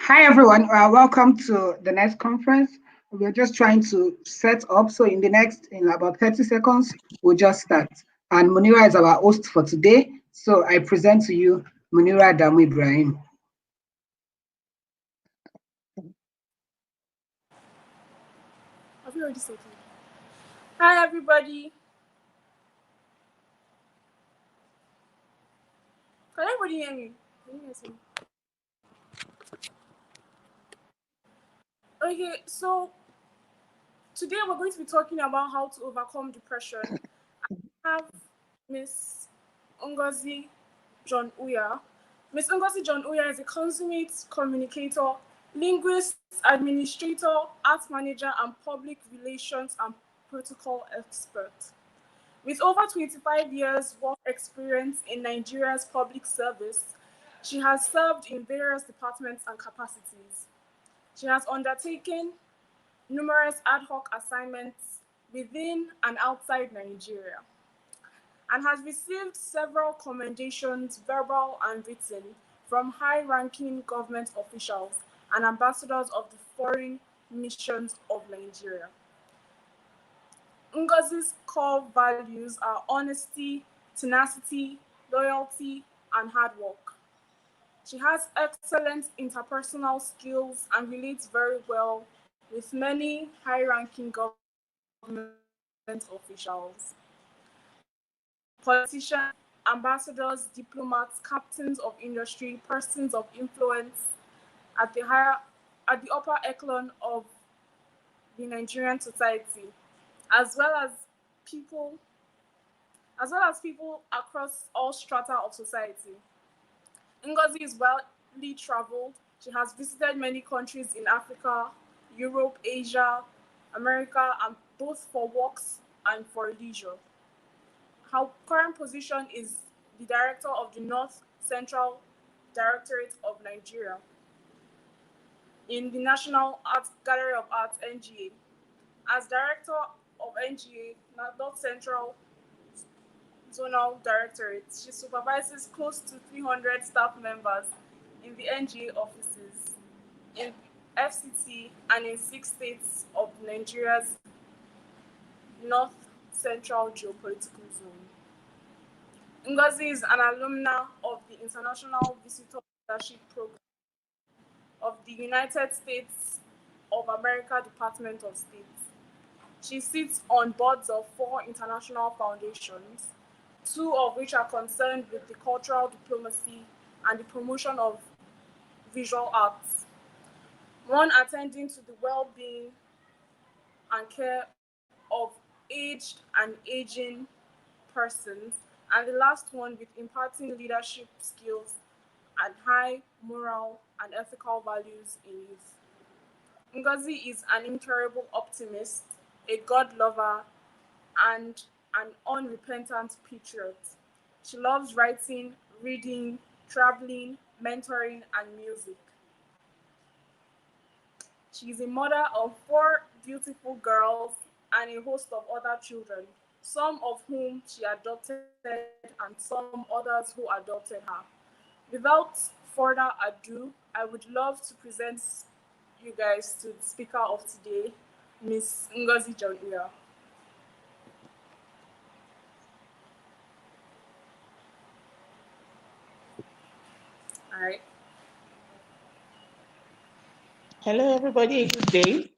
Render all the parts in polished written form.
Hi everyone, welcome to the next conference. We're just trying to set up, so in about 30 seconds, we'll just start. And Munira is our host for today, so I present to you Munira Damu Ibrahim. Have you already said it? Hi everybody. Can everybody hear me? Can you guys hear me? Okay, so today we're going to be talking about how to overcome depression. I have Miss Ngozi John-Uyah. Miss Ngozi John-Uyah is a consummate communicator, linguist, administrator, art manager, and public relations and protocol expert. With over 25 years work experience in Nigeria's public service, she has served in various departments and capacities. She has undertaken numerous ad hoc assignments within and outside Nigeria and has received several commendations, verbal and written, from high-ranking government officials and ambassadors of the foreign missions of Nigeria. Ngozi's core values are honesty, tenacity, loyalty, and hard work. She has excellent interpersonal skills and relates very well with many high-ranking government officials, politicians, ambassadors, diplomats, captains of industry, persons of influence at the upper echelon of the Nigerian society, as well as people across all strata of society. Ngozi is widely traveled. She has visited many countries in Africa, Europe, Asia, America, and both for works and for leisure. Her current position is the director of the North Central Directorate of Nigeria in the National Art Gallery of Art (NGA). As director of NGA, North Central Zonal Directorate, she supervises close to 300 staff members in the NGA offices, in FCT, and in 6 states of Nigeria's North Central Geopolitical Zone. Ngozi is an alumna of the International Visitor Leadership Program of the United States of America Department of State. She sits on boards of 4 international foundations, 2 of which are concerned with the cultural diplomacy and the promotion of visual arts, one attending to the well-being and care of aged and aging persons, and the last one with imparting leadership skills and high moral and ethical values in youth. Ngozi is an incurable optimist, a God lover, and an unrepentant patriot. She loves writing, reading, traveling, mentoring, and music. She is a mother of 4 beautiful girls and a host of other children, some of whom she adopted and some others who adopted her. Without further ado, I would love to present you guys to the speaker of today, Miss Ngozi John-Uyah. All right. Hello, everybody. Good day.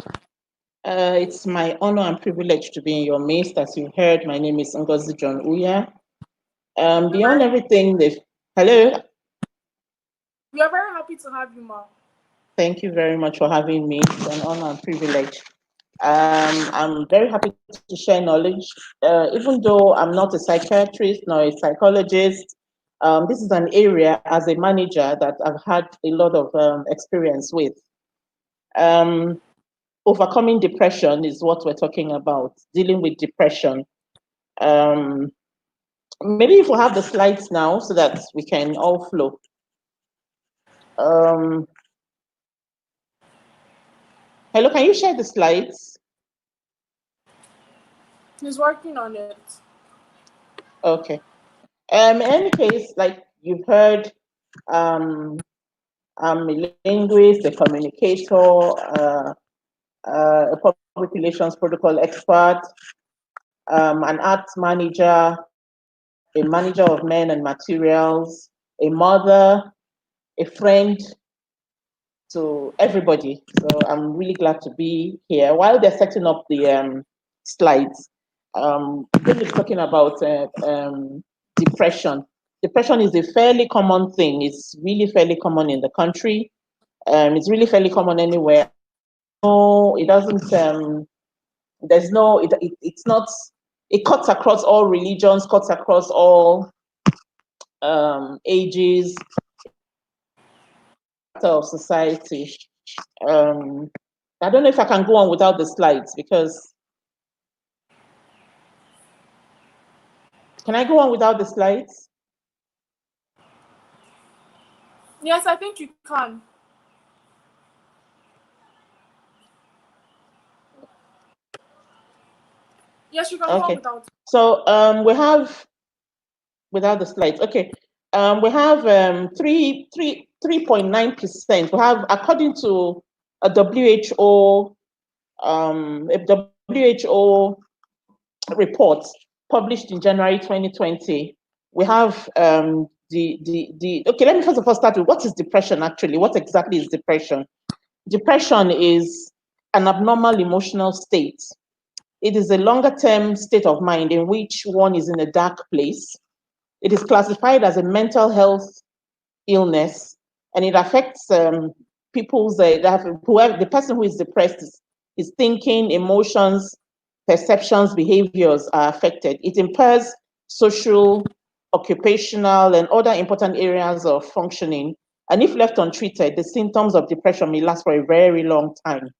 It's my honor and privilege to be in your midst. As you heard, my name is Ngozi John-Uyah. Beyond everything, hello. We are very happy to have you, Ma. Thank you very much for having me. It's an honor and privilege. I'm very happy to share knowledge. Even though I'm not a psychiatrist nor a psychologist, this is an area as a manager that I've had a lot of experience with. Overcoming depression is what we're talking about, dealing with depression. Maybe if we have the slides now so that we can all flow. Hello, can you share the slides? He's working on it. Okay. In any case, like you've heard, I'm I'm a linguist, a communicator, a public relations protocol expert, an arts manager, a manager of men and materials, a mother, a friend to everybody. So I'm really glad to be here. While they're setting up the slides, we're going to be talking about depression. Depression is a fairly common thing. It's really fairly common in the country. It's really fairly common anywhere. No, it doesn't. There's no. It's not. It cuts across all religions, cuts across all ages of society. I don't know if I can go on without the slides because. Can I go on without the slides? Yes, I think you can. Yes, you can go on without. So we have without the slides. Okay. We have 3.9%. We have, according to a WHO report published in January 2020, we have okay, let me first of all start with what is depression actually? What exactly is depression? Depression is an abnormal emotional state. It is a longer term state of mind in which one is in a dark place. It is classified as a mental health illness, and it affects people's, the person who is depressed, is thinking, emotions, perceptions, behaviors are affected. It impairs social, occupational, and other important areas of functioning. And if left untreated, the symptoms of depression may last for a very long time.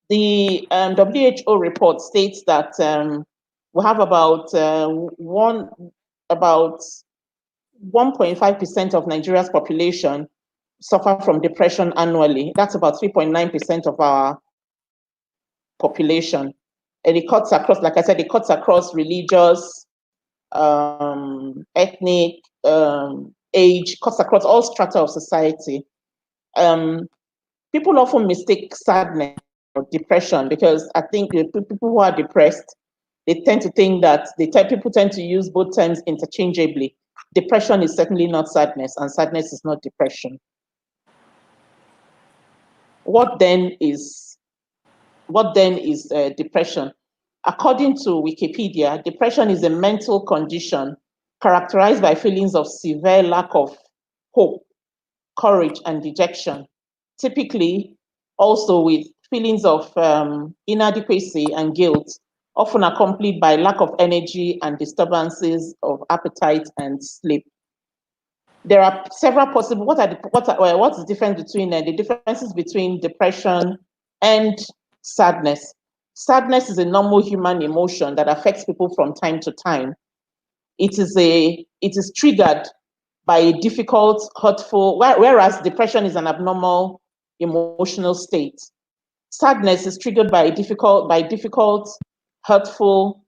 The WHO report states that we have about 1.5% of Nigeria's population suffer from depression annually. That's about 3.9% of our population. And it cuts across, like I said, it cuts across religious, ethnic, age, cuts across all strata of society. People often mistake sadness or depression because I think the people who are depressed, they tend to think that people tend to use both terms interchangeably. Depression is certainly not sadness, and sadness is not depression. What then is depression? According to Wikipedia, depression is a mental condition characterized by feelings of severe lack of hope, courage, and dejection, typically also with feelings of inadequacy and guilt, often accompanied by lack of energy and disturbances of appetite and sleep. There are several possible. What's the difference between the differences between depression and sadness? Sadness is a normal human emotion that affects people from time to time. It is triggered by a difficult, hurtful, whereas depression is an abnormal emotional state. Sadness is triggered by difficult, hurtful,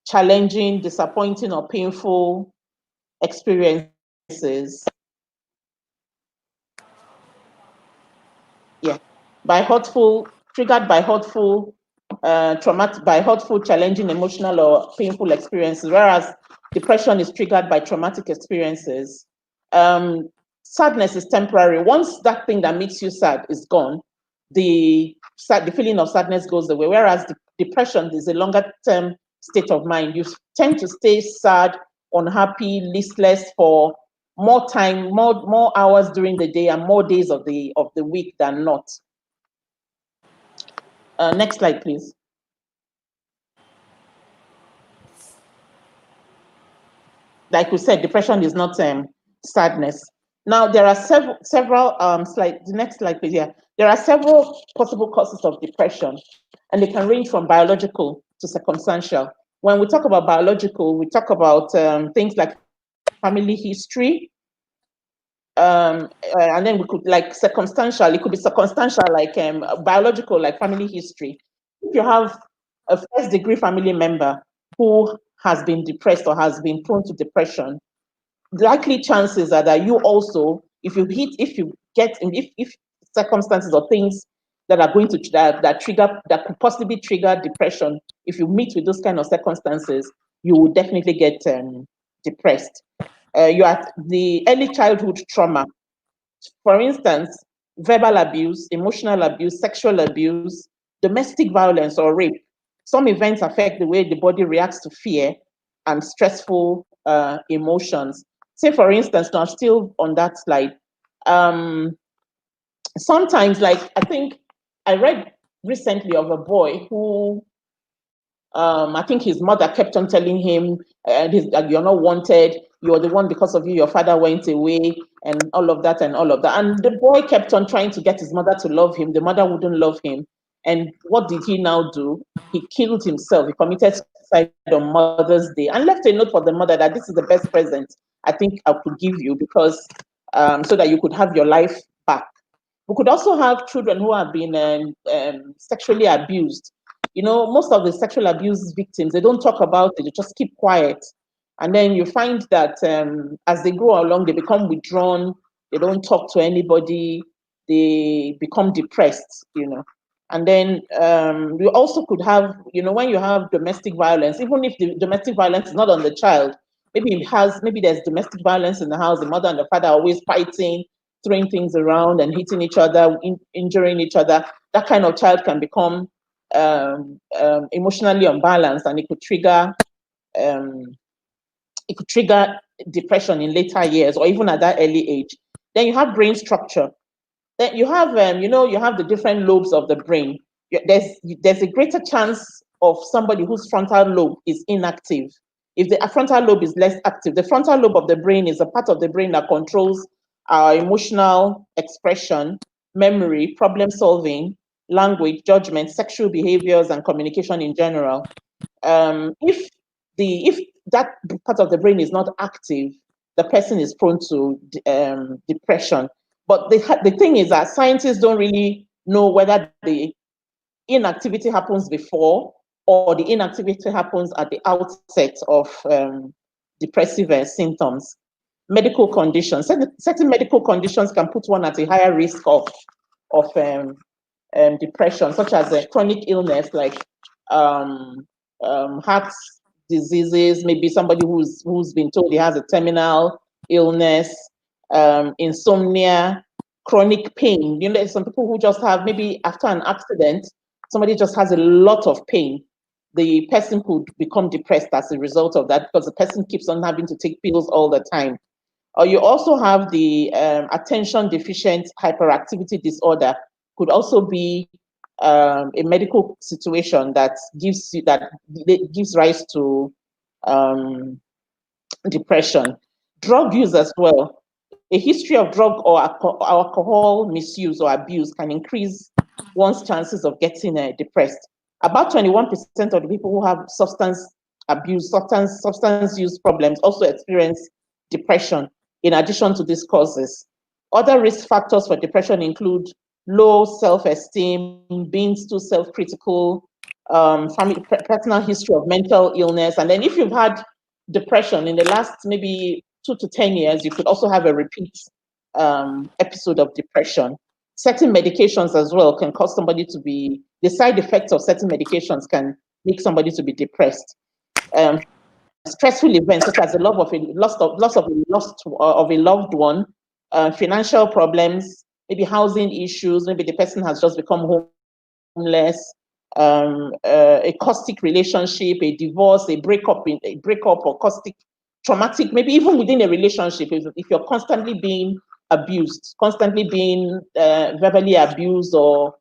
challenging, disappointing, or painful experiences. Yeah, triggered by hurtful, traumatic, by hurtful, challenging, emotional, or painful experiences, whereas depression is triggered by traumatic experiences. Sadness is temporary. Once that thing that makes you sad is gone, the feeling of sadness goes away, whereas depression is a longer term state of mind. You tend to stay sad, unhappy, listless for more time, more hours during the day and more days of the week than not. Next slide, please. Like we said, depression is not sadness. Now there are several slides. The next slide, please. Yeah, there are several possible causes of depression, and they can range from biological to circumstantial. When we talk about biological, we talk about things like family history, and then we could like circumstantial. It could be circumstantial, like biological, like family history. If you have a first-degree family member who has been depressed or has been prone to depression, likely chances are that you also if you if circumstances or things that are going to that could possibly trigger depression, if you meet with those kind of circumstances, you will definitely get depressed. You are the early childhood trauma, for instance, verbal abuse, emotional abuse, sexual abuse, domestic violence or rape. Some events affect the way the body reacts to fear and stressful emotions. Say, for instance, now still on that slide, sometimes, like I think I read recently of a boy who I think his mother kept on telling him, you're not wanted, you're the one, because of you, your father went away, and all of that and all of that. And the boy kept on trying to get his mother to love him. The mother wouldn't love him. And what did he now do? He killed himself. He committed suicide on Mother's Day and left a note for the mother that this is the best present I think I could give you, because so that you could have your life back. We could also have children who have been sexually abused. You know, most of the sexual abuse victims, they don't talk about it, they just keep quiet. And then you find that as they go along, they become withdrawn, they don't talk to anybody, they become depressed, you know. And then you also could have, you know, when you have domestic violence, even if the domestic violence is not on the child, maybe there's domestic violence in the house, the mother and the father are always fighting, throwing things around and hitting each other, injuring each other. That kind of child can become emotionally unbalanced, and um, it could trigger depression in later years or even at that early age. Then you have brain structure. Then you have you have the different lobes of the brain. There's a greater chance of somebody whose frontal lobe is inactive. If the frontal lobe is less active, the frontal lobe of the brain is a part of the brain that controls our emotional expression, memory, problem solving, language, judgment, sexual behaviors, and communication in general. If that part of the brain is not active, the person is prone to depression. But the thing is that scientists don't really know whether the inactivity happens before or the inactivity happens at the outset of depressive symptoms. Medical conditions, certain medical conditions can put one at a higher risk of depression, such as a chronic illness like heart diseases, maybe somebody who's been told he has a terminal illness, insomnia, chronic pain. You know, there's some people who just have, maybe after an accident, somebody just has a lot of pain. The person could become depressed as a result of that, because the person keeps on having to take pills all the time. Or you also have the attention deficient hyperactivity disorder, could also be a medical situation that gives rise to depression. Drug use as well. A history of drug or alcohol misuse or abuse can increase one's chances of getting depressed. About 21% of the people who have substance abuse, substance use problems also experience depression, in addition to these causes. Other risk factors for depression include low self-esteem, being too self-critical, personal history of mental illness. And then if you've had depression in the last maybe 2 to 10 years, you could also have a repeat episode of depression. Certain medications as well can cause somebody to be, the side effects of certain medications can make somebody to be depressed. Stressful events such as the loss of a loved one, financial problems, maybe housing issues, maybe the person has just become homeless, a caustic relationship, a divorce, a breakup or caustic, traumatic, maybe even within a relationship, if you're constantly being abused, constantly being verbally abused or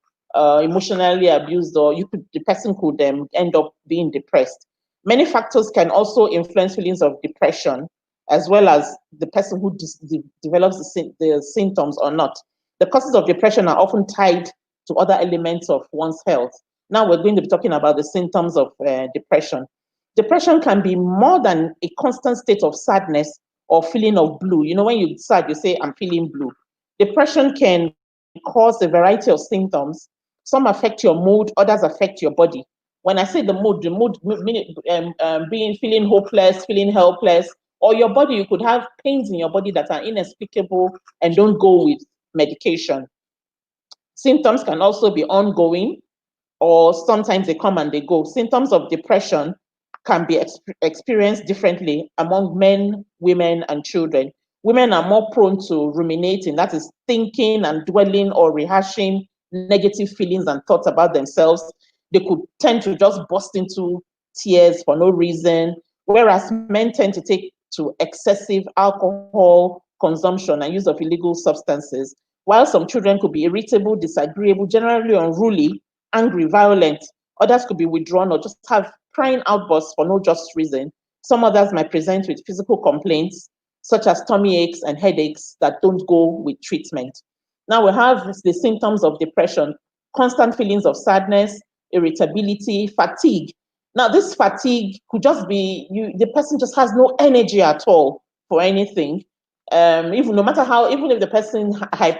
emotionally abused, or the person could end up being depressed. Many factors can also influence feelings of depression, as well as the person who develops the symptoms or not. The causes of depression are often tied to other elements of one's health. Now we're going to be talking about the symptoms of depression. Depression can be more than a constant state of sadness or feeling of blue. You know, when you're sad, you say, I'm feeling blue. Depression can cause a variety of symptoms. Some affect your mood, others affect your body. When I say the mood meaning being feeling hopeless, feeling helpless, Or your body, you could have pains in your body that are inexplicable and don't go with medication. Symptoms can also be ongoing, or sometimes they come and they go. Symptoms of depression can be experienced differently among men, women, and children. Women are more prone to ruminating, that is, thinking and dwelling or rehashing negative feelings and thoughts about themselves. They could tend to just burst into tears for no reason, whereas men tend to take to excessive alcohol consumption and use of illegal substances, while some children could be irritable, disagreeable, generally unruly, angry, violent. Others could be withdrawn or just have crying outbursts for no just reason. Some others might present with physical complaints, such as tummy aches and headaches that don't go with treatment. Now we have the symptoms of depression: constant feelings of sadness, irritability, fatigue. Now this fatigue could just be the person just has no energy at all for anything. Even no matter how, even if the person has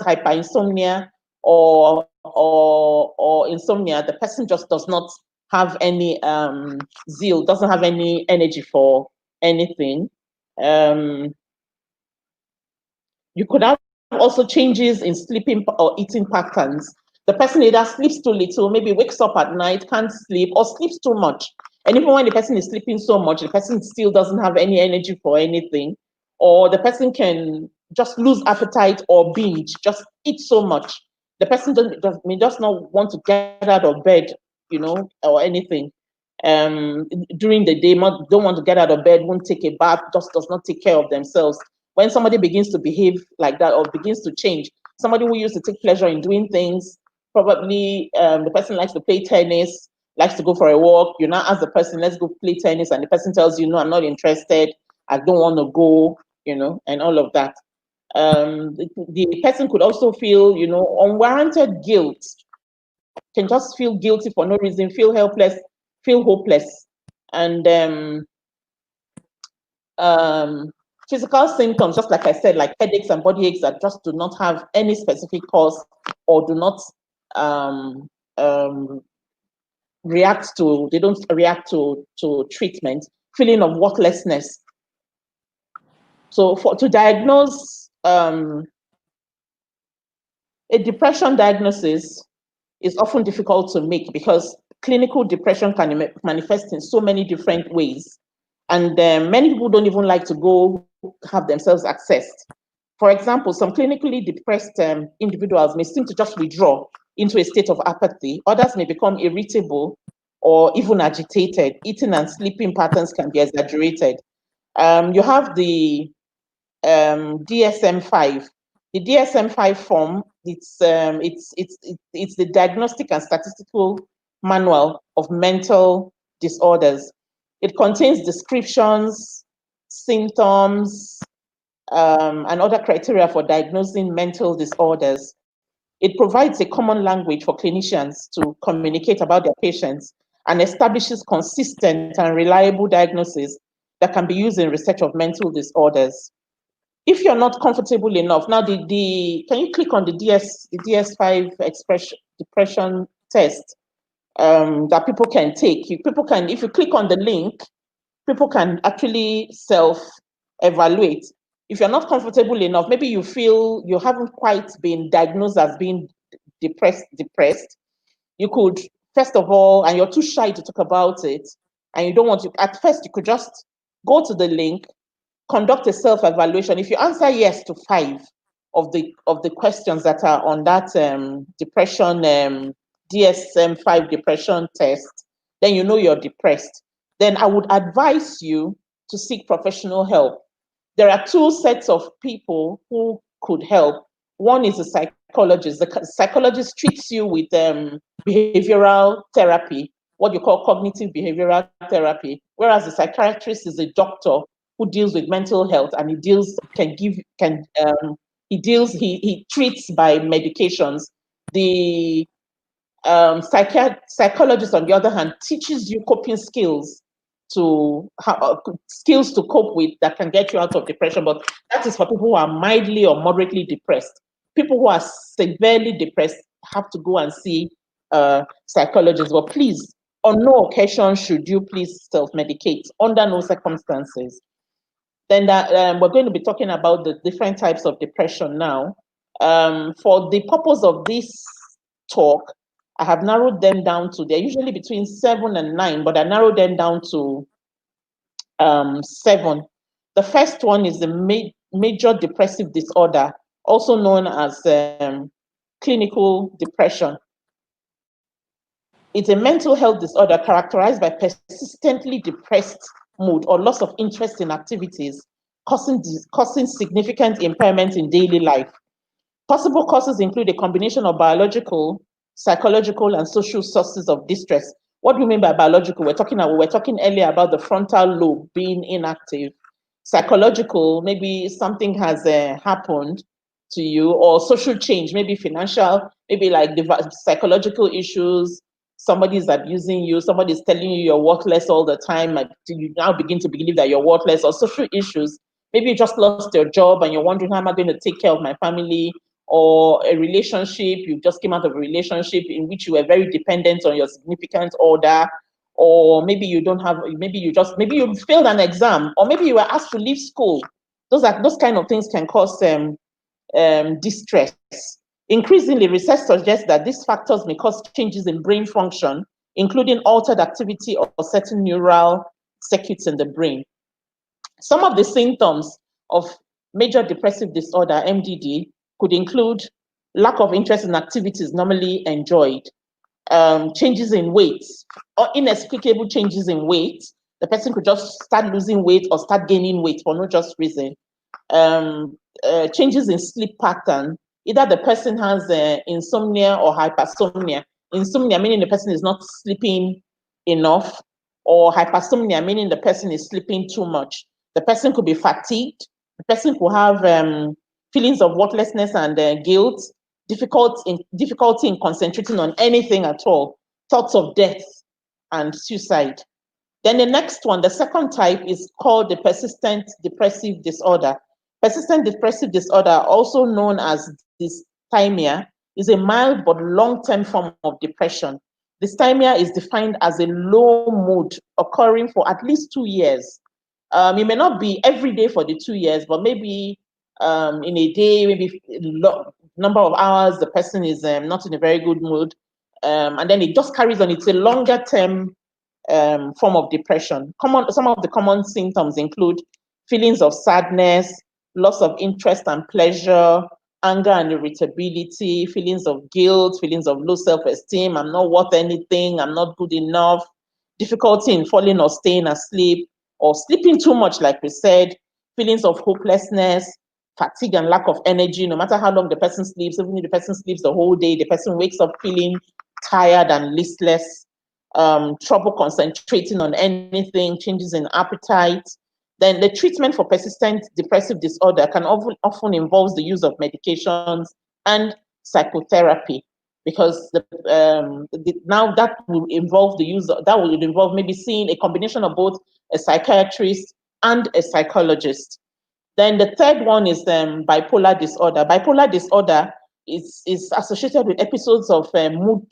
hyperinsomnia or insomnia, the person just does not have any zeal, doesn't have any energy for anything. You could have also changes in sleeping or eating patterns. The person either sleeps too little, maybe wakes up at night, can't sleep, or sleeps too much. And even when the person is sleeping so much, the person still doesn't have any energy for anything. Or the person can just lose appetite or binge, just eat so much. The person may just not want to get out of bed, or anything. During the day, don't want to get out of bed, won't take a bath, just does not take care of themselves. When somebody begins to behave like that or begins to change, somebody who used to take pleasure in doing things, probably the person likes to play tennis, likes to go for a walk. You now ask the person, let's go play tennis, and the person tells you, no, I'm not interested, I don't want to go, and all of that. The person could also feel, unwarranted guilt, can just feel guilty for no reason, feel helpless, feel hopeless. And physical symptoms, just like I said, like headaches and body aches that just do not have any specific cause or do not they don't react to treatment, feeling of worthlessness. So to diagnose a depression diagnosis is often difficult to make because clinical depression can manifest in so many different ways. And many people don't even like to go have themselves assessed. For example, some clinically depressed individuals may seem to just withdraw into a state of apathy. Others may become irritable or even agitated. Eating and sleeping patterns can be exaggerated. You have the DSM-5. The DSM-5 form, it's the Diagnostic and Statistical Manual of Mental Disorders. It contains descriptions, symptoms, and other criteria for diagnosing mental disorders. It provides a common language for clinicians to communicate about their patients and establishes consistent and reliable diagnosis that can be used in research of mental disorders. If you're not comfortable enough, now can you click on the DS5 depression test that people can take? If you click on the link, people can actually self-evaluate. If you're not comfortable enough, maybe you feel you haven't quite been diagnosed as being depressed, you could, first of all, and you're too shy to talk about it, and you don't want to, at first you could just go to the link, conduct a self-evaluation. If you answer yes to 5 of the questions that are on that depression DSM-5 depression test, then you know you're depressed. Then I would advise you to seek professional help. There are 2 sets of people who could help. One is a psychologist. The psychologist treats you with behavioral therapy, what you call cognitive behavioral therapy, whereas the psychiatrist is a doctor who deals with mental health, and he treats by medications. The psychologist, on the other hand, teaches you coping skills to cope with that can get you out of depression. But that is for people who are mildly or moderately depressed. People who are severely depressed have to go and see psychologists. But please, on no occasion should you please self-medicate, under no circumstances. Then we're going to be talking about the different types of depression now. For the purpose of this talk, I have narrowed them down to, they're usually between 7 and 9, but I narrowed them down to 7. The first one is the major depressive disorder, also known as clinical depression. It's a mental health disorder characterized by persistently depressed mood or loss of interest in activities, causing significant impairment in daily life. Possible causes include a combination of biological, psychological, and social sources of distress. What do we mean by biological? We were talking earlier about the frontal lobe being inactive. Psychological, maybe something has happened to you, or social change, maybe financial, maybe like psychological issues. Somebody is abusing you, somebody is telling you you're worthless all the time, like you now begin to believe that you're worthless, or social issues. Maybe you just lost your job and you're wondering, how am I going to take care of my family? Or a relationship, you just came out of a relationship in which you were very dependent on your significant other, or maybe you don't have, maybe you failed an exam, or maybe you were asked to leave school. Those kind of things can cause distress. Increasingly, research suggests that these factors may cause changes in brain function, including altered activity of certain neural circuits in the brain. Some of the symptoms of major depressive disorder, MDD, could include lack of interest in activities normally enjoyed, changes in weight, or inexplicable changes in weight. The person could just start losing weight or start gaining weight for no just reason. Changes in sleep pattern. Either the person has insomnia or hypersomnia. Insomnia meaning the person is not sleeping enough, or hypersomnia meaning the person is sleeping too much. The person could be fatigued. The person could have feelings of worthlessness and guilt, difficulty in concentrating on anything at all, thoughts of death and suicide. Then the next one, the second type, is called the persistent depressive disorder. Persistent depressive disorder, also known as dysthymia, is a mild but long-term form of depression. Dysthymia is defined as a low mood occurring for at least 2 years. It may not be every day for the 2 years, but maybe in a day, maybe number of hours, the person is not in a very good mood. And then it just carries on. It's a longer term form of depression. Some of the common symptoms include feelings of sadness, loss of interest and pleasure, anger and irritability, feelings of guilt, feelings of low self-esteem, I'm not worth anything, I'm not good enough, difficulty in falling or staying asleep, or sleeping too much, like we said, feelings of hopelessness, fatigue and lack of energy, no matter how long the person sleeps, even if the person sleeps the whole day, the person wakes up feeling tired and listless, trouble concentrating on anything, changes in appetite. Then the treatment for persistent depressive disorder can often involve the use of medications and psychotherapy, because now that will involve maybe seeing a combination of both a psychiatrist and a psychologist. Then the third one is bipolar disorder. Bipolar disorder is associated with episodes of mood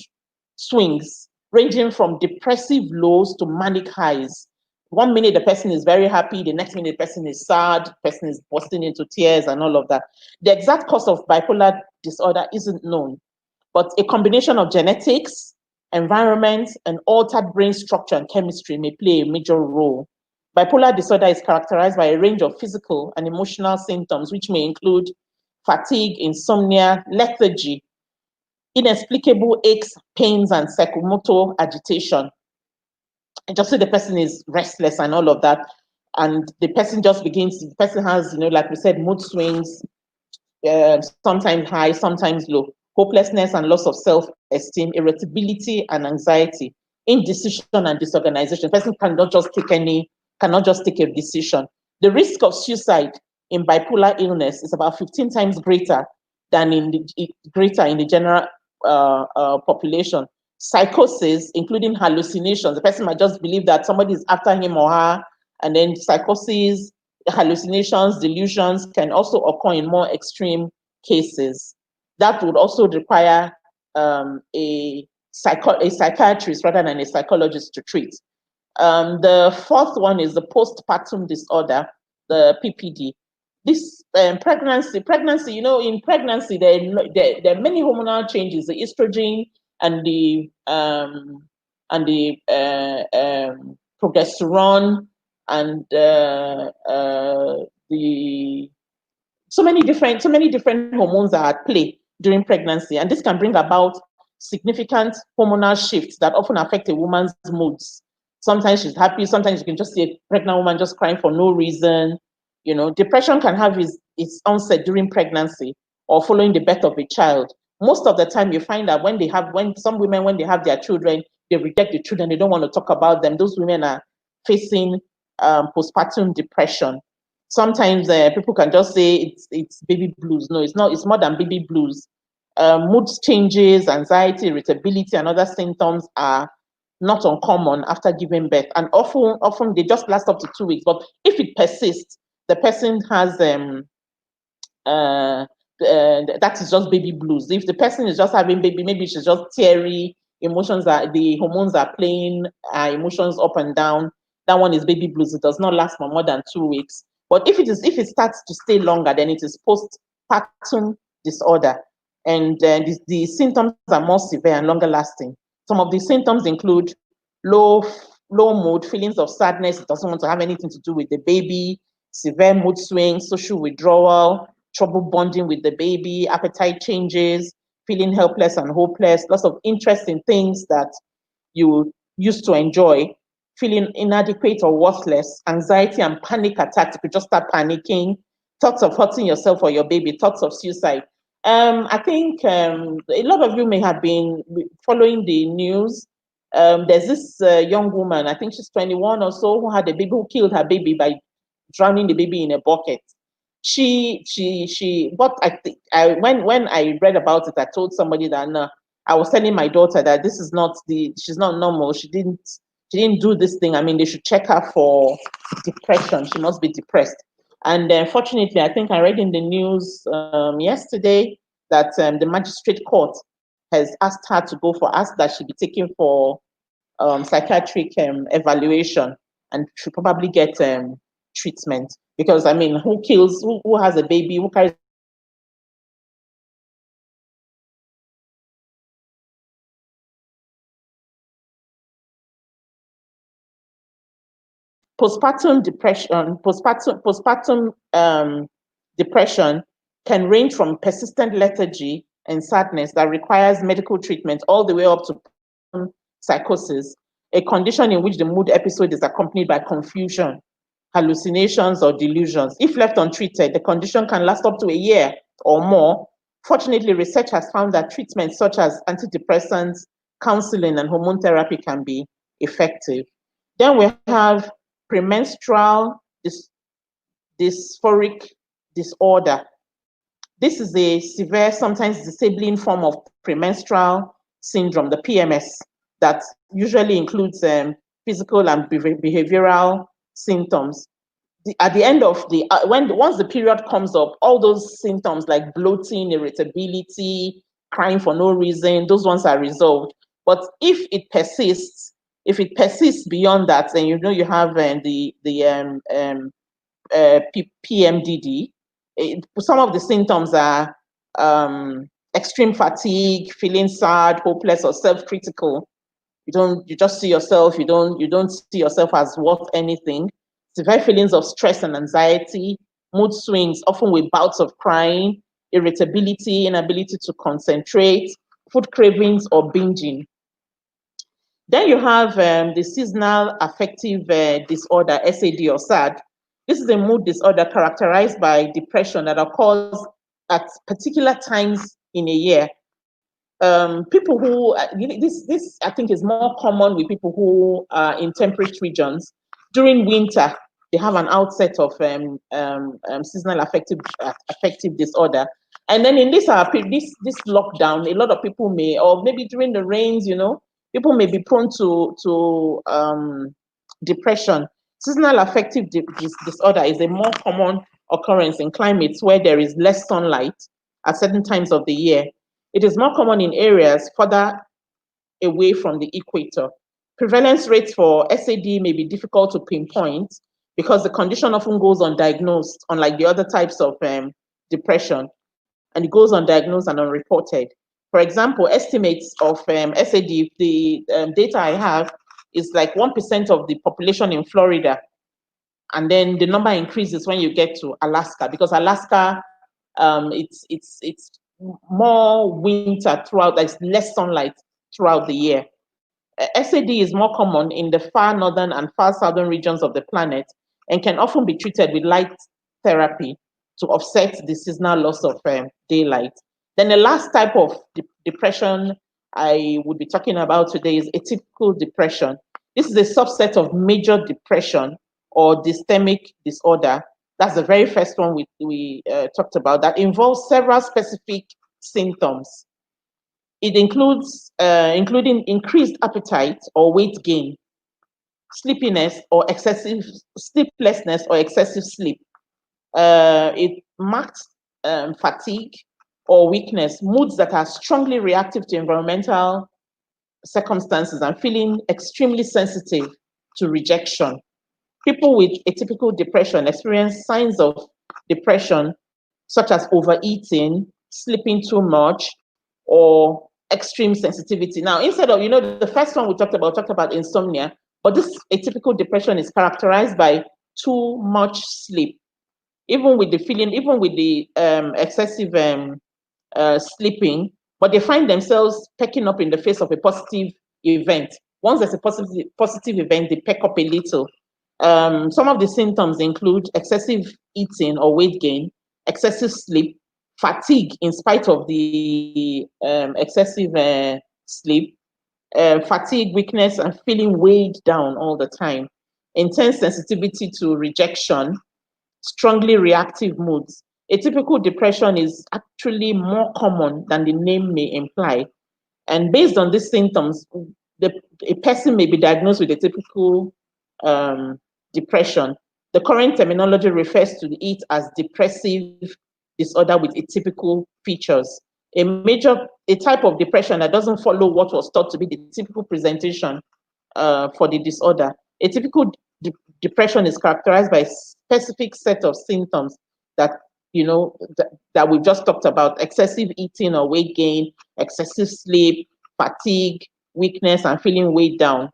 swings ranging from depressive lows to manic highs. 1 minute the person is very happy, the next minute the person is sad, the person is bursting into tears and all of that. The exact cause of bipolar disorder isn't known, but a combination of genetics, environment, and altered brain structure and chemistry may play a major role. Bipolar disorder is characterized by a range of physical and emotional symptoms, which may include fatigue, insomnia, lethargy, inexplicable aches, pains, and psychomotor agitation. And just so the person is restless and all of that. And the person has, like we said, mood swings, sometimes high, sometimes low, hopelessness and loss of self-esteem, irritability and anxiety, indecision and disorganization. The person cannot just take a decision. The risk of suicide in bipolar illness is about 15 times greater than in the general population. Psychosis, including hallucinations. The person might just believe that somebody is after him or her, and then psychosis, hallucinations, delusions can also occur in more extreme cases. That would also require a psychiatrist rather than a psychologist to treat. The fourth one is the postpartum disorder. the PPD. This pregnancy, in pregnancy, there are many hormonal changes, the estrogen and the progesterone and the so many different hormones are at play during pregnancy, and this can bring about significant hormonal shifts that often affect a woman's moods. Sometimes she's happy, sometimes you can just see a pregnant woman just crying for no reason. Depression can have its onset during pregnancy or following the birth of a child. Most of the time you find that when some women, when they have their children, they reject the children, they don't want to talk about them. Those women are facing postpartum depression. Sometimes people can just say it's baby blues. No, it's not. It's more than baby blues. Mood changes, anxiety, irritability, and other symptoms are not uncommon after giving birth, and often they just last up to 2 weeks. But if it persists, the person has that is just baby blues. If the person is just having baby, maybe she's just teary, the hormones are playing emotions up and down. That one is baby blues. It does not last for more than 2 weeks. But if it starts to stay longer, then it is postpartum disorder, and the symptoms are more severe and longer lasting. Some of the symptoms include low mood, feelings of sadness. It doesn't want to have anything to do with the baby, severe mood swings, social withdrawal, trouble bonding with the baby, appetite changes, feeling helpless and hopeless, lots of interest in things that you used to enjoy, feeling inadequate or worthless, anxiety and panic attacks. You could just start panicking, thoughts of hurting yourself or your baby, thoughts of suicide. I think a lot of you may have been following the news. There's this young woman, I think she's 21 or so, who had a baby, who killed her baby by drowning the baby in a bucket. What I think, when I read about it, I told somebody that no, I was telling my daughter that she's not normal. She didn't do this thing. I mean, they should check her for depression. She must be depressed. And fortunately, I think I read in the news yesterday that the magistrate court has asked that she be taken for psychiatric evaluation, and should probably get treatment. Because I mean, who has a baby, who carries postpartum depression can range from persistent lethargy and sadness that requires medical treatment all the way up to psychosis, a condition in which the mood episode is accompanied by confusion, hallucinations, or delusions. If left untreated, the condition can last up to a year or more. Fortunately, research has found that treatments such as antidepressants, counseling, and hormone therapy can be effective. Then we have premenstrual dysphoric disorder. This is a severe, sometimes disabling form of premenstrual syndrome, the PMS, that usually includes physical and behavioral symptoms. At the end of once the period comes up, all those symptoms like bloating, irritability, crying for no reason, those ones are resolved. But if it persists beyond that, then you have the PMDD. Some of the symptoms are extreme fatigue, feeling sad, hopeless, or self-critical. You just see yourself, you don't see yourself as worth anything. Severe feelings of stress and anxiety, mood swings, often with bouts of crying, irritability, inability to concentrate, food cravings, or binging. Then you have the seasonal affective disorder, SAD or SAD. This is a mood disorder characterized by depression that occurs at particular times in a year. People who this I think is more common with people who are in temperate regions. During winter, they have an outset of seasonal affective disorder, and then in this lockdown, a lot of people may, or maybe during the rains, people may be prone to depression. Seasonal affective disorder is a more common occurrence in climates where there is less sunlight at certain times of the year. It is more common in areas further away from the equator. Prevalence rates for SAD may be difficult to pinpoint, because the condition often goes undiagnosed, unlike the other types of depression, and it goes undiagnosed and unreported. For example, estimates of SAD, the data I have is like 1% of the population in Florida. And then the number increases when you get to Alaska, because Alaska, it's more winter throughout, there's less sunlight throughout the year. SAD is more common in the far northern and far southern regions of the planet and can often be treated with light therapy to offset the seasonal loss of daylight. Then the last type of depression I would be talking about today is atypical depression. This is a subset of major depression or dysphoric disorder. That's the very first one we talked about, that involves several specific symptoms. It includes including increased appetite or weight gain, sleepiness or excessive sleeplessness or excessive sleep. It marks fatigue or weakness, moods that are strongly reactive to environmental circumstances, and feeling extremely sensitive to rejection. People with atypical depression experience signs of depression such as overeating, sleeping too much, or extreme sensitivity. Now, instead of, the first one we talked about insomnia, but this atypical depression is characterized by too much sleep, even with the excessive sleeping, but they find themselves pecking up in the face of a positive event. Once there's a positive event, they peck up a little. Some of the symptoms include excessive eating or weight gain, excessive sleep, fatigue in spite of the excessive sleep, fatigue, weakness, and feeling weighed down all the time, intense sensitivity to rejection, strongly reactive moods. Atypical depression is actually more common than the name may imply. And based on these symptoms, a person may be diagnosed with atypical depression. The current terminology refers to it as depressive disorder with atypical features. A type of depression that doesn't follow what was thought to be the typical presentation for the disorder. Atypical depression is characterized by a specific set of symptoms that that we've just talked about: excessive eating or weight gain, excessive sleep, fatigue, weakness, and feeling weighed down,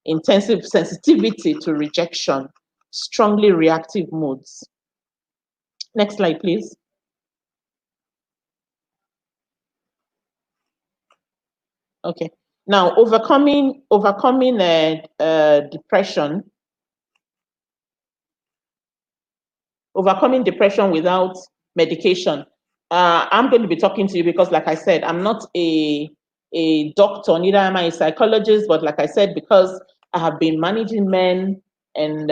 intensive sensitivity to rejection, strongly reactive moods. Next slide, please. Okay. Now, overcoming depression. Overcoming depression without medication. I'm going to be talking to you because, like I said, I'm not a doctor, neither am I a psychologist, but like I said, because I have been managing men and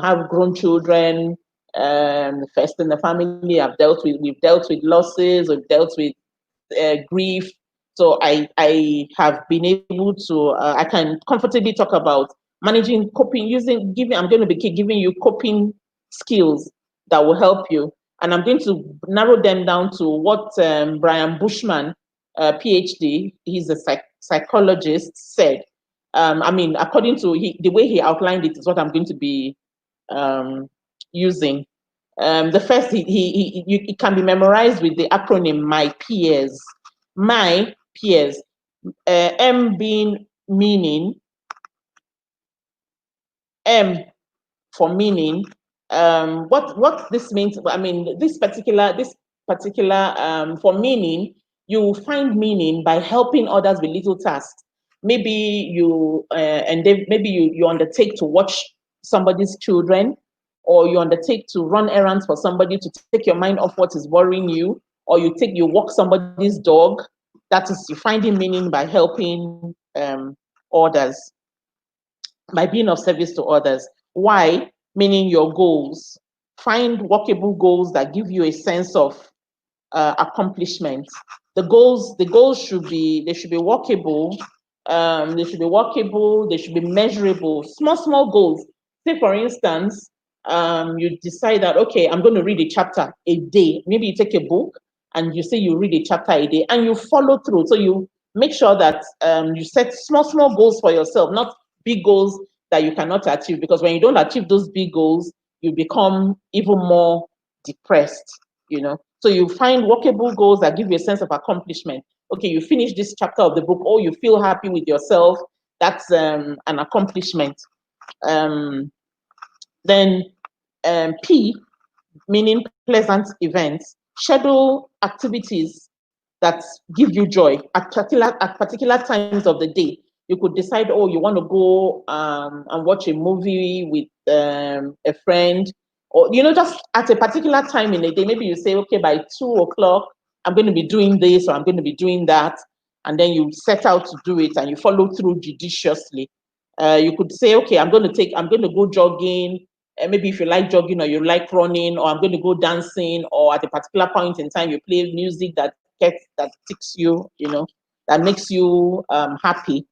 have grown children, first in the family, we've dealt with losses, we've dealt with grief. So I have been able to, I can comfortably talk about managing, coping, I'm going to be giving you coping skills that will help you. And I'm going to narrow them down to what Brian Bushman, PhD, he's a psychologist, said. According to the way he outlined it is what I'm going to be using. The first, it can be memorized with the acronym My Peers. My peers, M being meaning, M for meaning. What this means, this particular for meaning, you find meaning by helping others with little tasks. Maybe you you undertake to watch somebody's children, or you undertake to run errands for somebody to take your mind off what is worrying you, or you walk somebody's dog. That is, you finding meaning by helping others, by being of service to others. Why? Meaning your goals. Find workable goals that give you a sense of accomplishment. The goals should be workable. They should be workable. They should be measurable. Small goals. Say, for instance, you decide that, okay, I'm going to read a chapter a day. Maybe you take a book and you say you read a chapter a day, and you follow through. So you make sure that you set small goals for yourself, not big goals that you cannot achieve. Because when you don't achieve those big goals, you become even more depressed, you know. So you find workable goals that give you a sense of accomplishment. Okay, you finish this chapter of the book, or you feel happy with yourself. That's an accomplishment. Then P, meaning pleasant events. Schedule activities that give you joy at particular times of the day. You could decide, oh, you want to go and watch a movie with a friend, or just at a particular time in the day. Maybe you say, okay, by 2 o'clock, I'm going to be doing this or I'm going to be doing that, and then you set out to do it and you follow through judiciously. You could say, okay, I'm going to go jogging. Maybe if you like jogging or you like running, or I'm going to go dancing, or at a particular point in time you play music that ticks you, that makes you happy.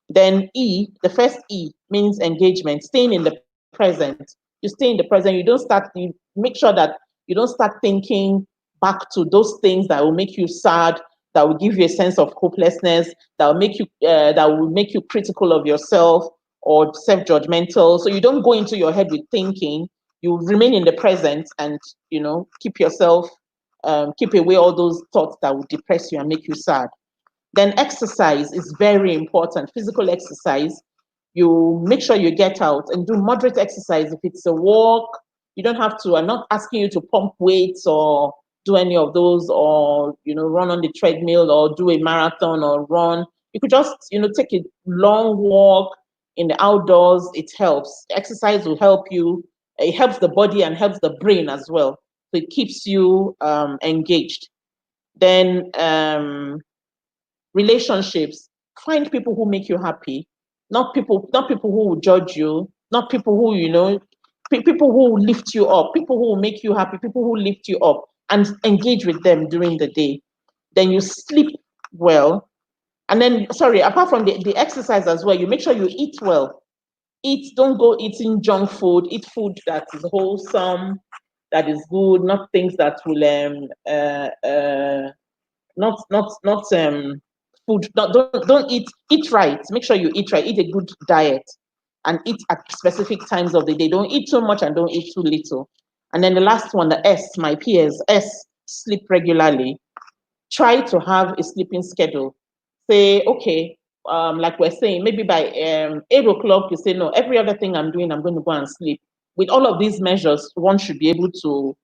Then E, the first E, means engagement, staying in the present. You stay in the present. You make sure that you don't start thinking back to those things that will make you sad, that will give you a sense of hopelessness, that will make you critical of yourself or self-judgmental. So you don't go into your head with thinking. You remain in the present and keep away all those thoughts that would depress you and make you sad. Then exercise is very important. Physical exercise. You make sure you get out and do moderate exercise. If it's a walk, you don't have to. I'm not asking you to pump weights or do any of those, or run on the treadmill or do a marathon or run. You could just take a long walk in the outdoors. It helps. Exercise will help you. It helps the body and helps the brain as well. So it keeps you engaged. Then relationships. Find people who make you happy, not people who will judge you, not people who people who will lift you up, people who will make you happy, people who lift you up, and engage with them during the day. Then you sleep well. And then, apart from the exercise as well, you make sure you eat well. Don't go eating junk food. Eat food that is wholesome, that is good, not things that will not food. Don't eat right. Make sure you eat right. Eat a good diet and eat at specific times of the day. Don't eat too much and don't eat too little. And then the last one, the S, my peers, S, sleep regularly. Try to have a sleeping schedule. Say, okay, like we're saying, maybe by 8 o'clock, you say, no, every other thing I'm doing, I'm going to go and sleep. With all of these measures, one should be able to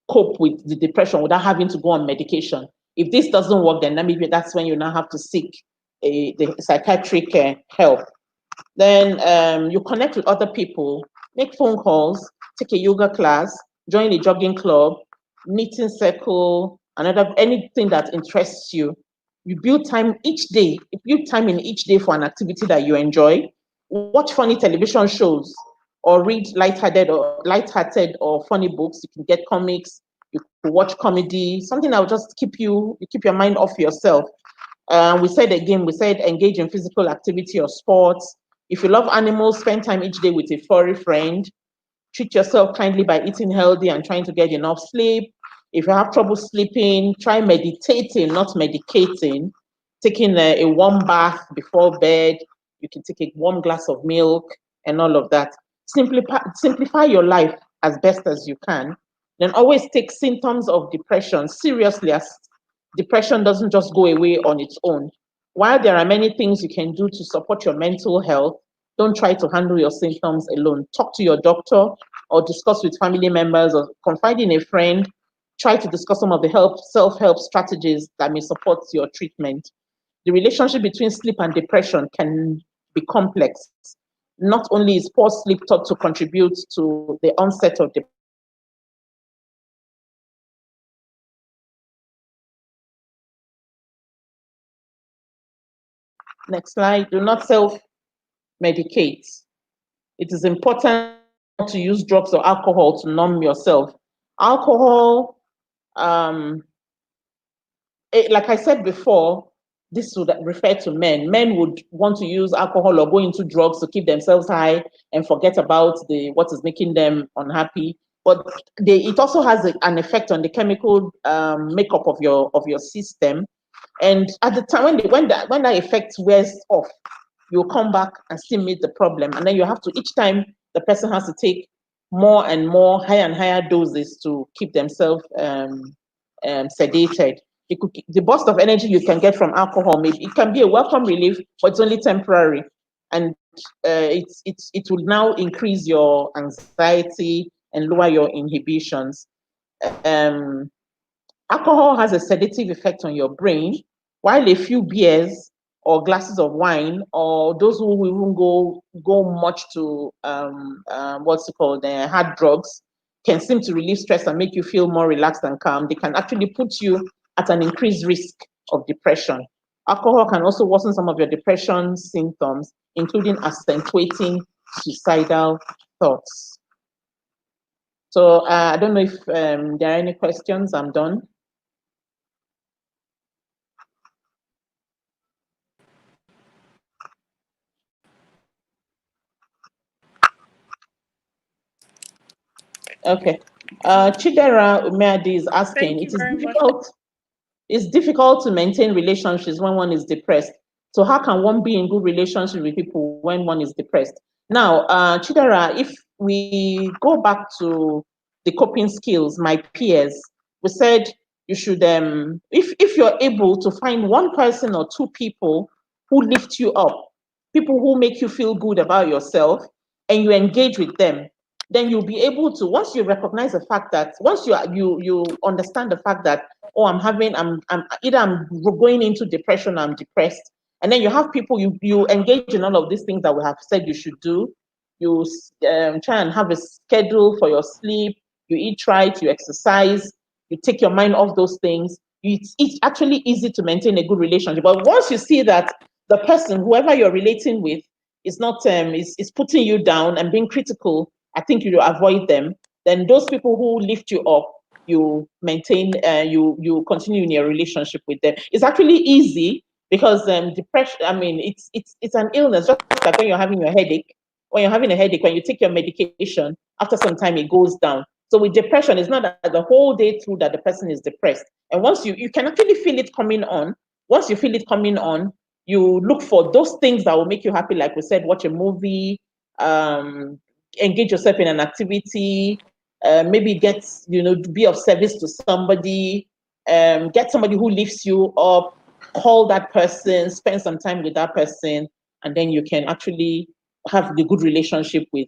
cope with the depression without having to go on medication. If this doesn't work, then maybe that's when you now have to seek the psychiatric help. Then you connect with other people, make phone calls, take a yoga class, join a jogging club, knitting circle, anything that interests you. You build time each day. You build time in each day for an activity that you enjoy. Watch funny television shows, or read lighthearted or funny books. You can get comics. You can watch comedy. Something that will just keep your mind off yourself. We said engage in physical activity or sports. If you love animals, spend time each day with a furry friend. Treat yourself kindly by eating healthy and trying to get enough sleep. If you have trouble sleeping, try meditating, not medicating. Taking a warm bath before bed. You can take a warm glass of milk and all of that. Simplify your life as best as you can. Then always take symptoms of depression seriously, as depression doesn't just go away on its own. While there are many things you can do to support your mental health, don't try to handle your symptoms alone. Talk to your doctor or discuss with family members or confide in a friend. Try to discuss some of the self-help strategies that may support your treatment. The relationship between sleep and depression can be complex. Not only is poor sleep thought to contribute to the onset of depression. Next slide. Do not self-medicate. It is important not to use drugs or alcohol to numb yourself. Alcohol, like I said before, this would refer to men. Men would want to use alcohol or go into drugs to keep themselves high and forget about what is making them unhappy. But it also has an effect on the chemical makeup of your system. And at the time when that effect wears off, you'll come back and still meet the problem. And then you have to, each time the person has to take more and more, higher and higher doses to keep themselves sedated. The burst of energy you can get from alcohol, maybe it can be a welcome relief, but it's only temporary. And it will now increase your anxiety and lower your inhibitions. Alcohol has a sedative effect on your brain, while a few beers or glasses of wine, or those who will even go much to hard drugs, can seem to relieve stress and make you feel more relaxed and calm. They can actually put you at an increased risk of depression. Alcohol can also worsen some of your depression symptoms, including accentuating suicidal thoughts. So I don't know if there are any questions. I'm done. Okay. Chidera Umeadi is asking, it's difficult to maintain relationships when one is depressed. So how can one be in good relationship with people when one is depressed? Now, Chidera, if we go back to the coping skills, my peers, we said you should, if you're able to find one person or two people who lift you up, people who make you feel good about yourself, and you engage with them, then you'll be able to, once you recognize the fact that, once you understand the fact that, oh, I'm either I'm going into depression, I'm depressed, and then you have people, you engage in all of these things that we have said you should do. You try and have a schedule for your sleep, you eat right, you exercise, you take your mind off those things. It's actually easy to maintain a good relationship. But once you see that the person, whoever you're relating with, is not is putting you down and being critical, I think you avoid them. Then those people who lift you up, you maintain, you continue in your relationship with them. It's actually easy because depression, I mean, it's an illness, just like when you're having your headache. When you're having a headache, when you take your medication, after some time it goes down. So with depression, it's not that the whole day through that the person is depressed. And once you can actually feel it coming on. Once you feel it coming on, you look for those things that will make you happy. Like we said, watch a movie, engage yourself in an activity, maybe be of service to somebody, get somebody who lifts you up, call that person, spend some time with that person, and then you can actually have the good relationship with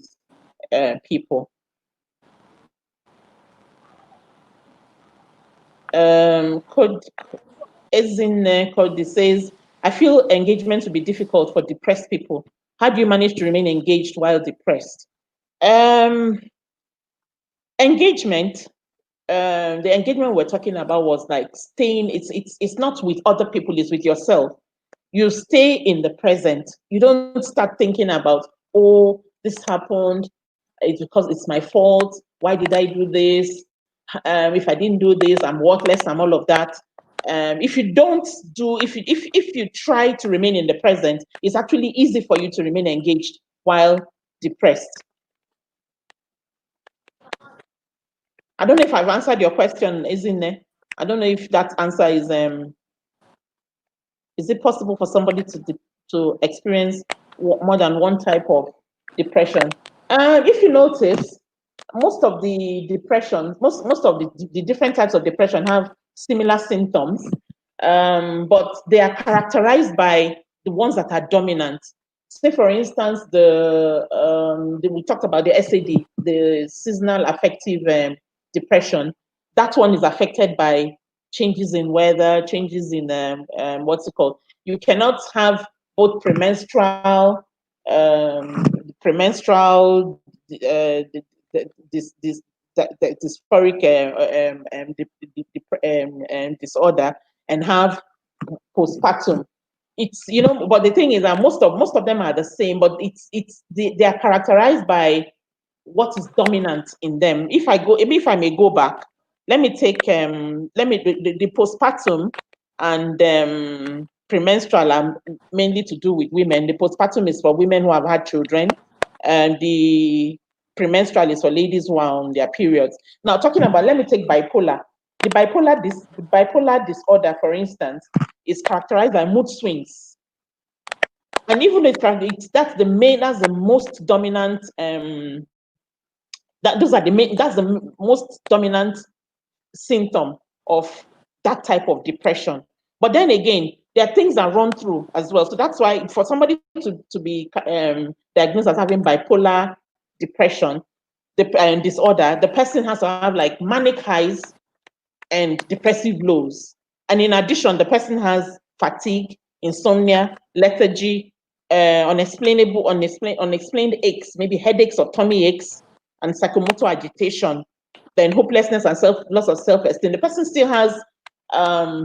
people. Code says, I feel engagement to be difficult for depressed people. How do you manage to remain engaged while depressed? Engagement, the engagement we're talking about was like staying, it's not with other people, it's with yourself. You stay in the present. You don't start thinking about, oh, this happened, it's because it's my fault. Why did I do this? If I didn't do this, I'm worthless, I'm all of that. If you try to remain in the present, it's actually easy for you to remain engaged while depressed. I don't know if I've answered your question, isn't it? I don't know if that answer is it possible for somebody to experience more than one type of depression? If you notice, most of the depression, most of the different types of depression have similar symptoms, but they are characterized by the ones that are dominant. Say, for instance, we talked about the SAD, the seasonal affective depression. That one is affected by changes in weather, changes in what's it called? You cannot have both premenstrual, dysphoric disorder and have postpartum. It's but the thing is that most of them are the same, but they are characterized by what is dominant in them. If I may go back, let me take the postpartum and premenstrual are mainly to do with women. The postpartum is for women who have had children, and the premenstrual is for ladies who are on their periods. Now, let me take bipolar. The bipolar disorder, for instance, is characterized by mood swings. And even that's the most dominant, that's the most dominant symptom of that type of depression. But then again, there are things that run through as well. So that's why for somebody to be diagnosed as having bipolar depression, disorder, the person has to have like manic highs and depressive lows. And in addition, the person has fatigue, insomnia, lethargy, unexplained aches, maybe headaches or tummy aches, and psychomotor agitation, then hopelessness and loss of self-esteem. The person still has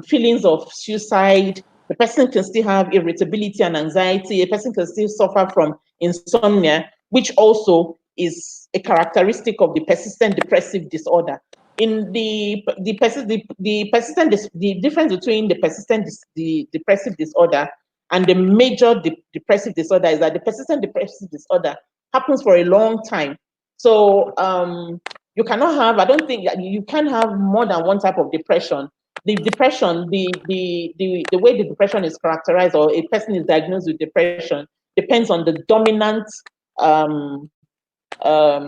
feelings of suicide. The person can still have irritability and anxiety. A person can still suffer from insomnia, which also is a characteristic of the persistent depressive disorder. In the difference between the depressive disorder and the major depressive disorder is that the persistent depressive disorder happens for a long time. So you cannot have, I don't think that you can have more than one type of depression. The depression, the way the depression is characterized, or a person is diagnosed with depression, depends on the dominant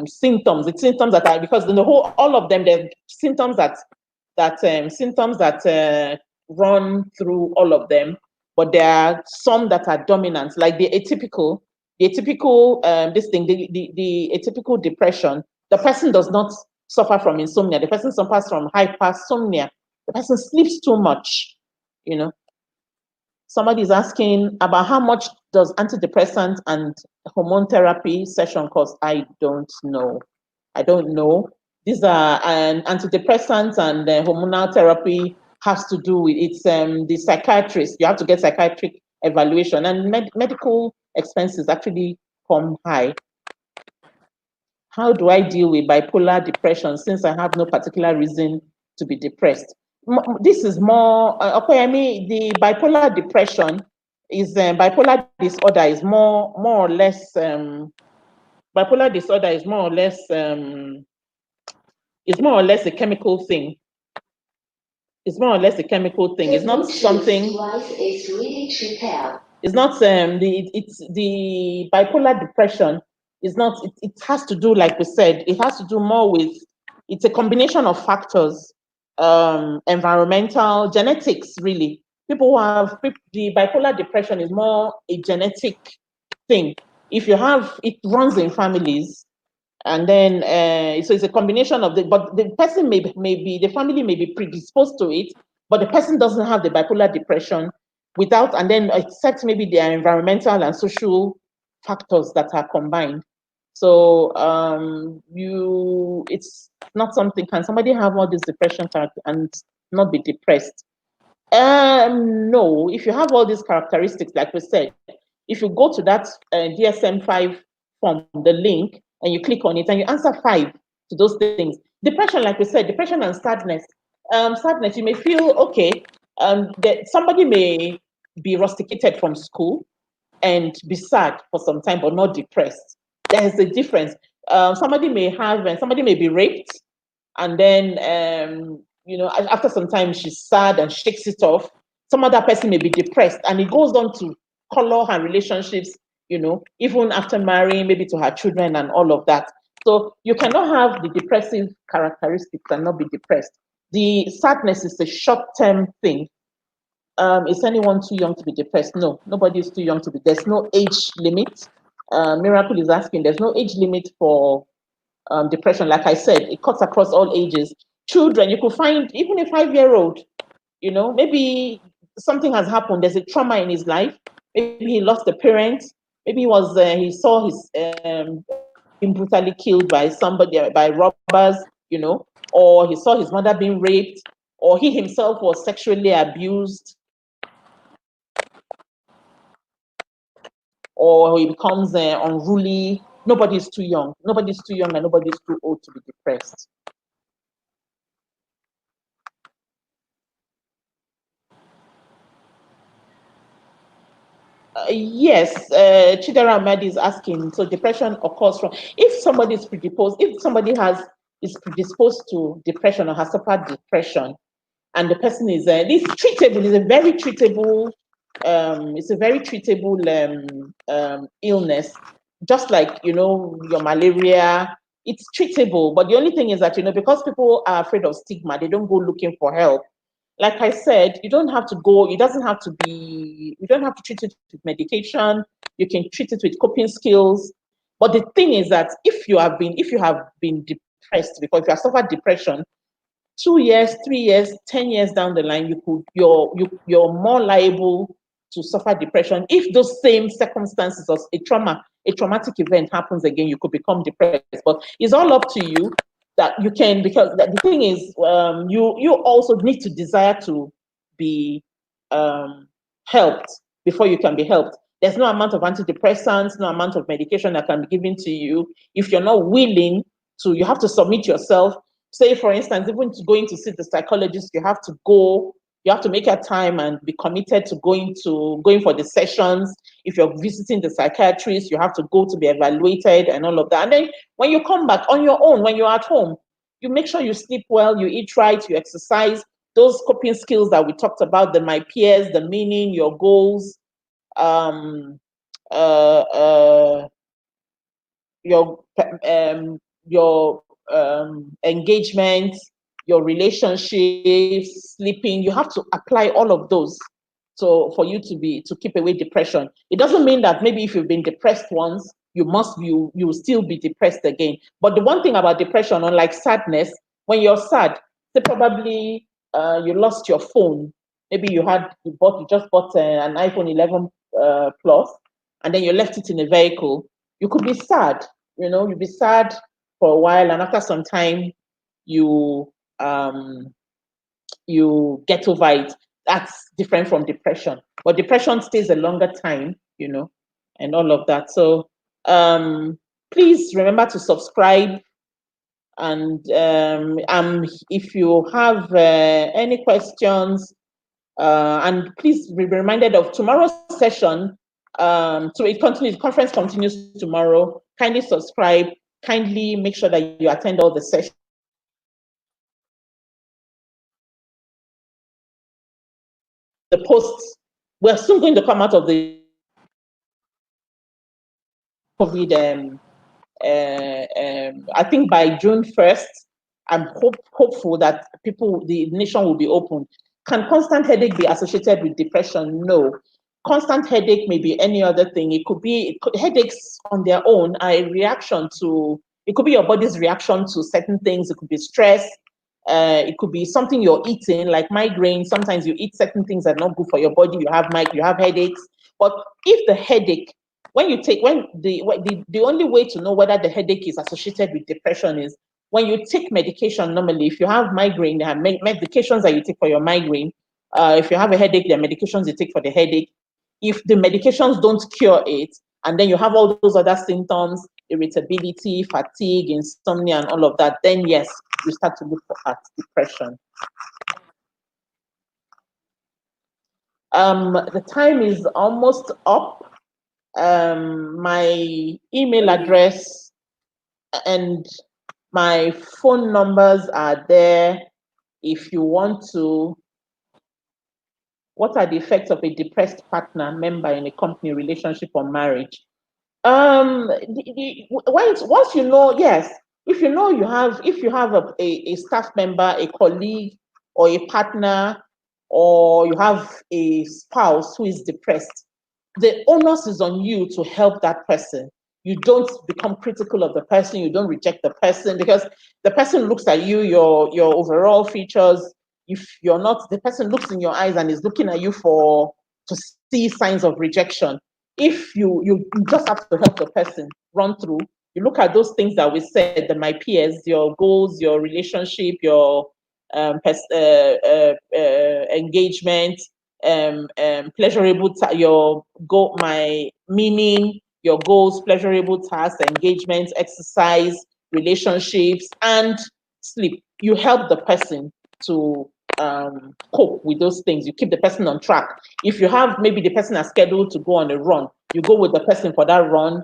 symptoms. It's symptoms that are, because in the whole, all of them, they're symptoms that run through all of them, but there are some that are dominant, like the atypical atypical depression. The person does not suffer from insomnia. The person suffers from hypersomnia. The person sleeps too much, you know. Somebody is asking about how much does antidepressant and hormone therapy session cost. I don't know. These are antidepressants and hormonal therapy has to do with the psychiatrist. You have to get psychiatric evaluation, and medical expenses actually come high. How do I deal with bipolar depression since I have no particular reason to be depressed? This is more, the bipolar depression is, bipolar disorder is more or less, bipolar disorder is more or less a chemical thing. It's more or less a chemical thing. It's not something. It's not the bipolar depression is not. It has to do, like we said, it has to do more with. It's a combination of factors, environmental, genetics. Really, people who have the bipolar depression is more a genetic thing. If you have, it runs in families. And then, so it's a combination of but the person the family may be predisposed to it, but the person doesn't have the bipolar depression and then except maybe their environmental and social factors that are combined. So it's not something, can somebody have all this depression and not be depressed? No, if you have all these characteristics, like we said, if you go to that DSM-5 form, the link, and you click on it and you answer 5 to those things. Depression, like we said, depression and sadness. Sadness, you may feel okay. That somebody may be rusticated from school and be sad for some time, but not depressed. There is a difference. Somebody may be raped, and then after some time she's sad and shakes it off. Some other person may be depressed, and it goes on to color her relationships, even after marrying, maybe to her children and all of that. So you cannot have the depressive characteristics and not be depressed. The sadness is a short-term thing. Is anyone too young to be depressed? No, nobody is too young to be. There's no age limit. Miracle is asking, there's no age limit for depression. Like I said, it cuts across all ages. Children, you could find even a 5-year-old, maybe something has happened. There's a trauma in his life. Maybe he lost a parent. Maybe he saw his being brutally killed by robbers, or he saw his mother being raped, or he himself was sexually abused, or he becomes unruly. Nobody's too young. Nobody's too young and nobody's too old to be depressed. Yes, Chidera Ahmadi is asking, so depression occurs from, if somebody is predisposed, is predisposed to depression or has suffered depression, and the person is this treatable, is a very treatable it's a very treatable illness, just like, you know, your malaria. It's treatable, but the only thing is that, you know, because people are afraid of stigma, they don't go looking for help. Like I said, you don't have to go, it doesn't have to be, you don't have to treat it with medication. You can treat it with coping skills. But the thing is that if you have been depressed before, if you have suffered depression, 2 years, 3 years, 10 years down the line, you're more liable to suffer depression. If those same circumstances or a traumatic event happens again, you could become depressed. But it's all up to you that you can, because the thing is, you also need to desire to be helped before you can be helped. There's no amount of antidepressants, no amount of medication that can be given to you if you're not willing to. You have to submit yourself. Say, for instance, even to going to see the psychologist, you have to go, you have to make a time and be committed to going for the sessions. If you're visiting the psychiatrist, you have to go to be evaluated and all of that. And then when you come back on your own, when you're at home, you make sure you sleep well, you eat right, you exercise. Those coping skills that we talked about, the my peers, the meaning, your goals, um, uh, uh, your engagement, your relationships, sleeping. You have to apply all of those for you to keep away depression. It doesn't mean that maybe if you've been depressed once, you will still be depressed again. But the one thing about depression, unlike sadness, when you're sad, say probably you lost your phone. Maybe you just bought an iPhone 11 Plus, and then you left it in a vehicle. You could be sad, you know, you'll be sad for a while, and after some time, you get over it. That's different from depression. But depression stays a longer time, you know, and all of that. So please remember to subscribe. And if you have any questions, and please be reminded of tomorrow's session. So the conference continues tomorrow. Kindly subscribe. Kindly make sure that you attend all the sessions. The posts, we're soon going to come out of the COVID. I think by June 1st, I'm hopeful that the nation will be open. Can constant headache be associated with depression? No. Constant headache may be any other thing. Headaches on their own are a reaction to, it could be your body's reaction to certain things. It could be stress. It could be something you're eating, like migraine. Sometimes you eat certain things that are not good for your body. You have headaches. But if the headache, the only way to know whether the headache is associated with depression is when you take medication. Normally, if you have migraine, there are medications that you take for your migraine. If you have a headache, there are medications you take for the headache. If the medications don't cure it, and then you have all those other symptoms, irritability, fatigue, insomnia, and all of that, then yes, you start to look at depression. The time is almost up. My email address and my phone numbers are there if you want to. What are the effects of a depressed partner member in a company, relationship, or marriage? Once you know, yes, if you know if you have a staff member, a colleague, or a partner, or you have a spouse who is depressed, the onus is on you to help that person. You don't become critical of the person. You don't reject the person, because the person looks at you, your overall features. If you're not, the person looks in your eyes and is looking at you to see signs of rejection. If you just have to help the person run through, you look at those things that we said, my peers, your goals, your relationship, your engagement, pleasurable, my meaning, your goals, pleasurable tasks, engagements, exercise, relationships, and sleep. You help the person to cope with those things. You keep the person on track. If you have, maybe the person is scheduled to go on a run, you go with the person for that run.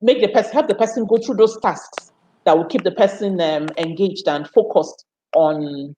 Help the person go through those tasks that will keep the person engaged and focused on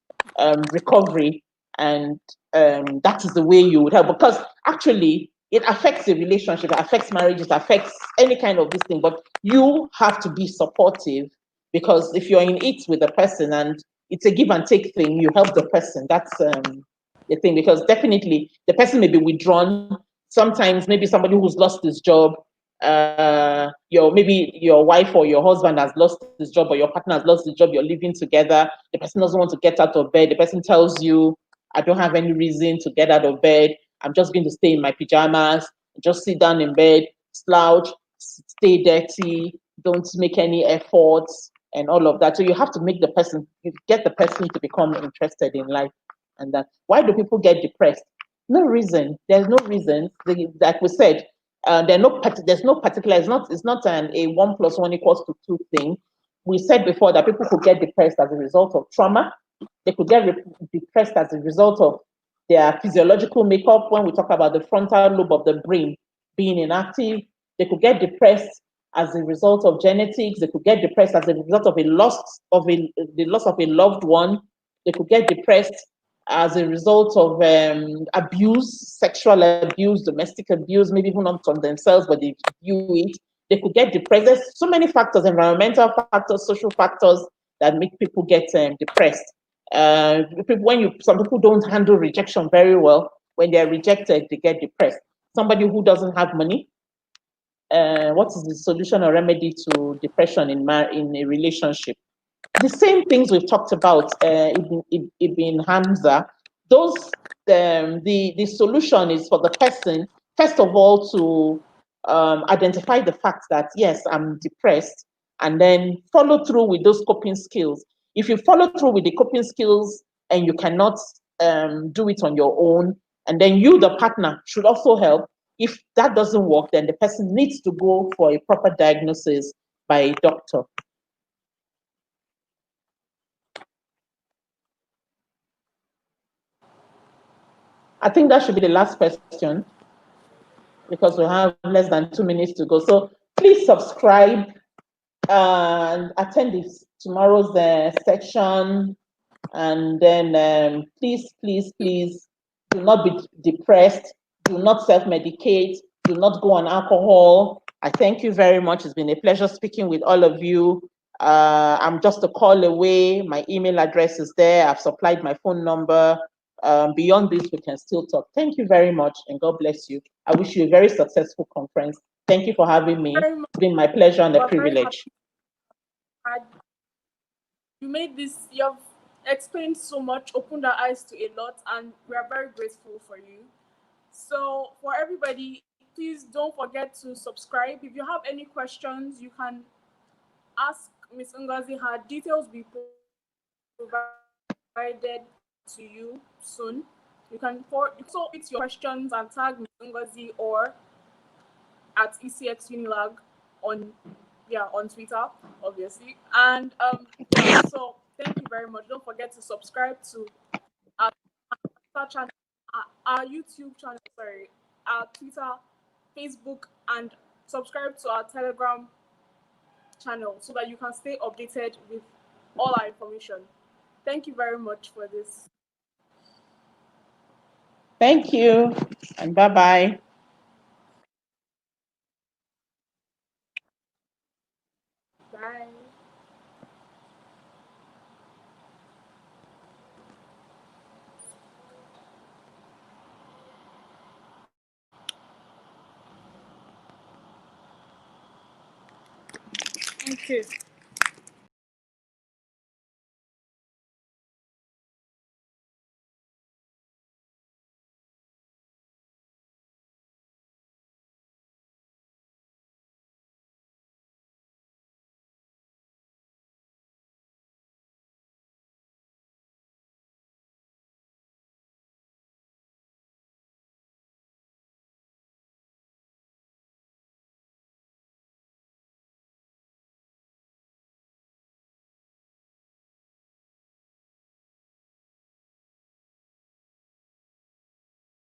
recovery. And that is the way you would help, because actually it affects the relationship, it affects marriage, it affects any kind of this thing, but you have to be supportive, because if you're in it with the person and it's a give and take thing, you help the person. That's the thing, because definitely the person may be withdrawn. Sometimes maybe somebody who's lost his job, maybe your wife or your husband has lost his job, or your partner has lost his job, you're living together, the person doesn't want to get out of bed, the person tells you, I don't have any reason to get out of bed, I'm just going to stay in my pajamas, just sit down in bed, slouch, stay dirty, don't make any efforts, and all of that. So you have to make the person, get the person to become interested in life. And that, why do people get depressed? No reason. There's no reason. Like we said, there's no particular. It's not a 1 + 1 = 2 thing. We said before that people could get depressed as a result of trauma. They could get depressed as a result of their physiological makeup. When we talk about the frontal lobe of the brain being inactive, they could get depressed as a result of genetics. They could get depressed as a result of the loss of a loved one. They could get depressed as a result of abuse, sexual abuse, domestic abuse, maybe even not on themselves, but they view it. They could get depressed. There's so many factors, environmental factors, social factors, that make people get depressed. Some people don't handle rejection very well. When they're rejected, they get depressed. Somebody who doesn't have money, what is the solution or remedy to depression in a relationship? The same things we've talked about, Ibn Hamza. Those the solution is for the person, first of all, to identify the fact that yes, I'm depressed, and then follow through with those coping skills. If you follow through with the coping skills and you cannot do it on your own, and then you, the partner, should also help. If that doesn't work, then the person needs to go for a proper diagnosis by a doctor. I think that should be the last question, because we have less than 2 minutes to go. So please subscribe and attend tomorrow's section. And then please do not be depressed. Do not self-medicate. Do not go on alcohol. I thank you very much. It's been a pleasure speaking with all of you. I'm just a call away. My email address is there. I've supplied my phone number. Beyond this, we can still talk. Thank you very much, and God bless you. I wish you a very successful conference. Thank you for having me. It's been my pleasure and a privilege. You made this, you've explained so much, opened our eyes to a lot, and we are very grateful for you. So for everybody, please don't forget to subscribe. If you have any questions, you can ask Ms. Ngozi. Her details will be provided to you soon. You can also put your questions and tag Ms. Ngozi or at ECX Unilag on Twitter, obviously. And so thank you very much. Don't forget to subscribe to our channel, our YouTube channel, our Twitter, Facebook, and subscribe to our Telegram channel so that you can stay updated with all our information. Thank you very much for this. Thank you, and bye-bye. Bye. Okay.